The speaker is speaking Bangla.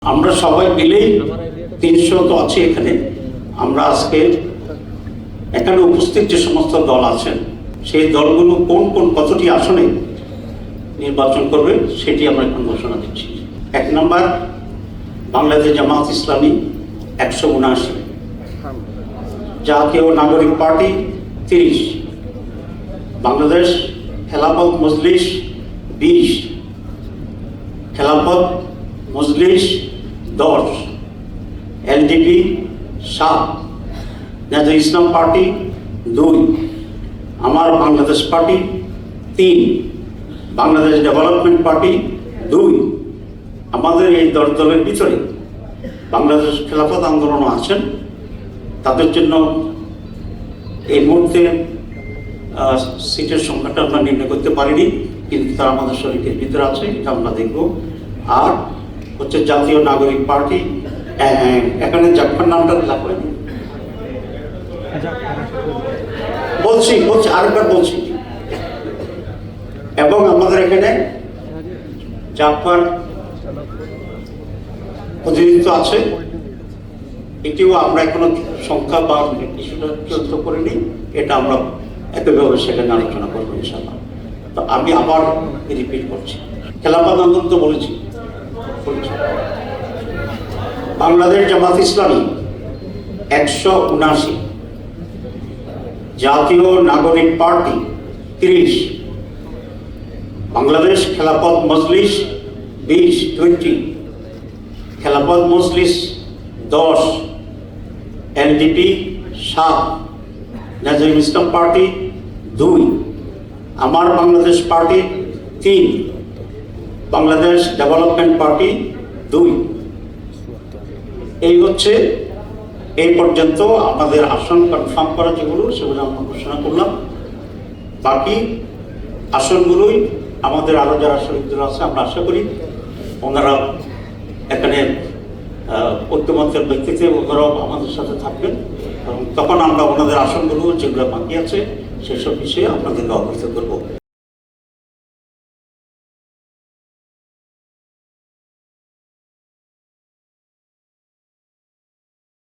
আমরা সবাই মিলেই 300 তো আছে এখানে। আমরা আজকে এখানে উপস্থিত যে সমস্ত দল আছেন সেই দলগুলো কোন কোন কতটি আসনে নির্বাচন করবে সেটি আমরা এখন ঘোষণা দিচ্ছি। 1 নম্বর বাংলাদেশ জামাত ইসলামী 179, জাতীয় নাগরিক পার্টি 30, বাংলাদেশ খেলাফত মজলিস 20, খেলাফত মজলিস 10, এলডিপি 7, নেতা ইসলাম পার্টি 2, আমার Bangladesh party 3, Bangladesh development party 2। আমাদের এই দলের ভিতরে বাংলাদেশ খেলাফত আন্দোলন আছেন, তাদের জন্য এই মুহূর্তে সিটের সংখ্যাটা আমরা নির্ণয় করতে পারিনি, কিন্তু তারা আমাদের শরীরের ভিতরে আছে, এটা আমরা দেখব। আর হচ্ছে জাতীয় নাগরিক পার্টি, এখানে জাফর নামটা লাগবে বলছি আরেকবার বলছি, এবং আমাদের এখানে জাফর প্রতিনিধিত্ব আছে, এটিও আমরা এখনো সংখ্যা বা কিছুটা চূড়ান্ত করিনি, এটা আমরা একইভাবে সেখানে আলোচনা করবো ইনশাআল্লাহ। তো আমি আবার রিপিট করছি, খেলাফত আন্দোলন তো বলেছি। বাংলাদেশ জামাত ইসলামী 179, জাতীয় নাগরিক পার্টি 30, বাংলাদেশ খেলাফত মজলিস 20, খেলাফত মজলিস 10, এলডিপি 7, নেতা ইসলাম পার্টি 2, আমার Bangladesh party 3, Bangladesh development party 2। এই হচ্ছে এই পর্যন্ত আমাদের আসন কনফার্ম করা যেগুলো, সেগুলো আমরা ঘোষণা করলাম। বাকি আসনগুলোই আমাদের আরও যারা শহীদরা আছে আমরা আশা করি ওনারা এখানে ঐক্যমত্যের ভিত্তিতে ওনারাও আমাদের সাথে থাকবেন, এবং তখন আমরা ওনাদের আসনগুলো যেগুলো বাকি আছে সেসব বিষয়ে আপনাদেরকে অবহিত করবো।